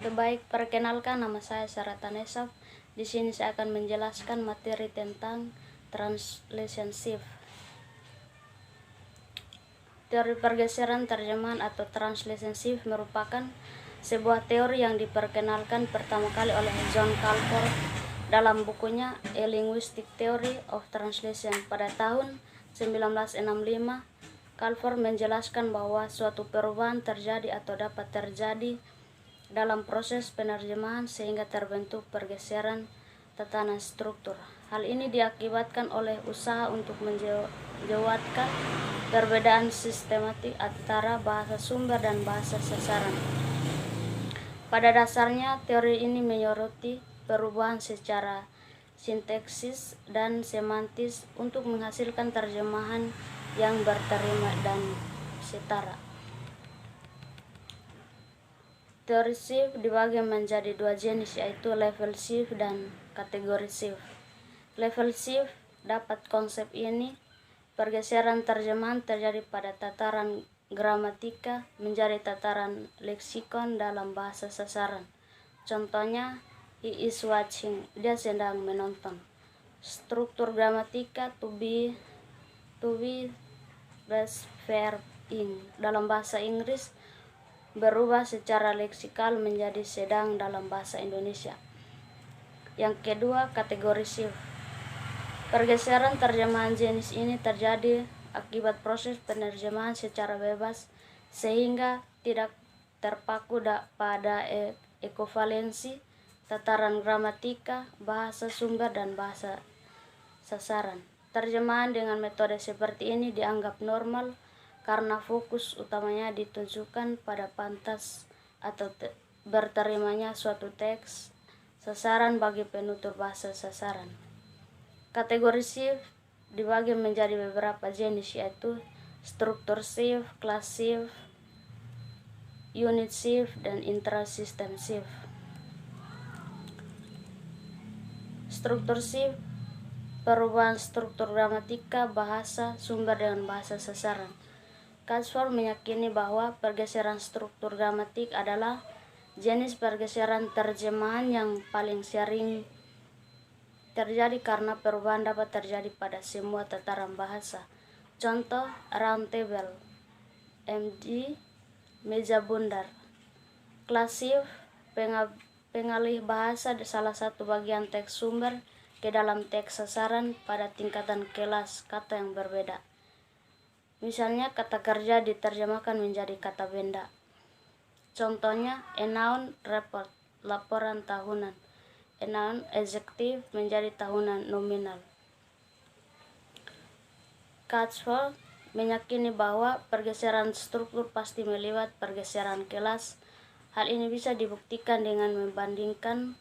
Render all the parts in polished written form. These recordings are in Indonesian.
Oke, baik, perkenalkan, nama saya Sarah Tanesaf. Di sini saya akan menjelaskan materi tentang translation shift. Teori pergeseran terjemahan atau translation shift merupakan sebuah teori yang diperkenalkan pertama kali oleh John Calford dalam bukunya A Linguistic Theory of Translation pada tahun 1965. Calford menjelaskan bahwa suatu perubahan terjadi atau dapat terjadi dalam proses penerjemahan sehingga terbentuk pergeseran tatanan struktur. Hal ini diakibatkan oleh usaha untuk menjauhkan perbedaan sistematik antara bahasa sumber dan bahasa sasaran. Pada dasarnya, teori ini menyoroti perubahan secara sintaksis dan semantis untuk menghasilkan terjemahan yang berterima dan setara. Teori shift dibagi menjadi dua jenis, yaitu level shift dan kategori shift. Level shift dapat konsep ini, pergeseran terjemahan terjadi pada tataran gramatika menjadi tataran leksikon dalam bahasa sasaran. Contohnya, he is watching, dia sedang menonton. Struktur gramatika to be, base verb in dalam bahasa Inggris berubah secara leksikal menjadi sedang dalam bahasa Indonesia. Yang kedua, kategori shift. Pergeseran terjemahan jenis ini terjadi akibat proses penerjemahan secara bebas sehingga tidak terpaku pada ekovalensi tataran gramatika, bahasa sumber, dan bahasa sasaran. Terjemahan dengan metode seperti ini dianggap normal karena fokus utamanya ditujukan pada pantas atau berterimanya suatu teks sasaran bagi penutur bahasa sasaran. Kategori shift dibagi menjadi beberapa jenis, yaitu struktur shift, class shift, unit shift, dan intrasystem shift. Struktur shift, perubahan struktur gramatika, bahasa sumber dengan bahasa sasaran. Calford meyakini bahwa pergeseran struktur gramatik adalah jenis pergeseran terjemahan yang paling sering terjadi karena perubahan dapat terjadi pada semua tataran bahasa. Contoh, round table, MD, meja bundar. Class shift, pengalih bahasa salah satu bagian teks sumber ke dalam teks sasaran pada tingkatan kelas kata yang berbeda. Misalnya, kata kerja diterjemahkan menjadi kata benda. Contohnya, a noun report, laporan tahunan. A noun adjective menjadi tahunan nominal. Calford meyakini bahwa pergeseran struktur pasti melihat pergeseran kelas. Hal ini bisa dibuktikan dengan membandingkan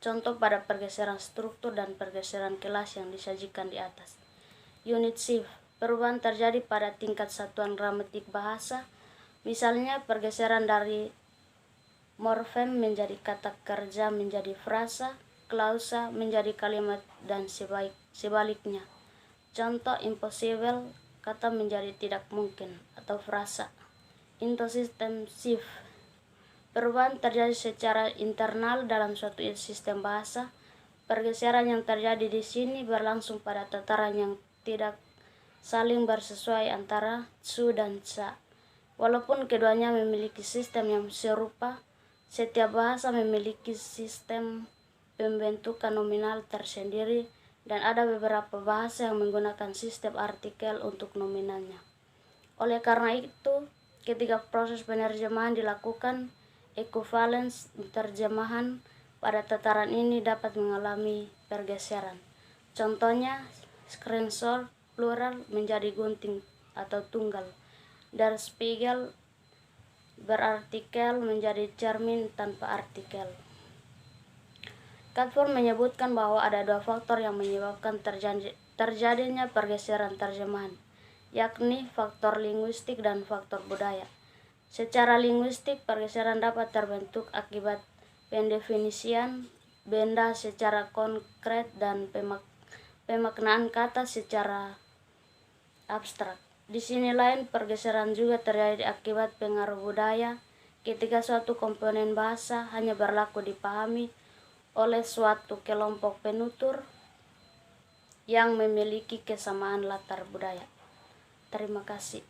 contoh pada pergeseran struktur dan pergeseran kelas yang disajikan di atas. Unit shift, perubahan terjadi pada tingkat satuan gramatik bahasa, misalnya pergeseran dari morfem menjadi kata kerja menjadi frasa, klausa menjadi kalimat, dan sebaliknya. Contoh, impossible, kata menjadi tidak mungkin, atau frasa. Intrasystem shift, perubahan terjadi secara internal dalam suatu sistem bahasa. Pergeseran yang terjadi di sini berlangsung pada tataran yang tidak saling bersesuai antara su dan sa. Walaupun keduanya memiliki sistem yang serupa, setiap bahasa memiliki sistem pembentukan nominal tersendiri dan ada beberapa bahasa yang menggunakan sistem artikel untuk nominalnya. Oleh karena itu, ketika proses penerjemahan dilakukan, equivalence terjemahan pada tataran ini dapat mengalami pergeseran. Contohnya, screenshot plural menjadi gunting atau tunggal. Der Spiegel berartikel menjadi cermin tanpa artikel. Calford menyebutkan bahwa ada dua faktor yang menyebabkan terjadinya pergeseran terjemahan, yakni faktor linguistik dan faktor budaya. Secara linguistik, pergeseran dapat terbentuk akibat pendefinisian benda secara konkret dan pemaknaan kata secara abstrak. Di sini lain, pergeseran juga terjadi akibat pengaruh budaya, ketika suatu komponen bahasa hanya berlaku dipahami oleh suatu kelompok penutur yang memiliki kesamaan latar budaya. Terima kasih.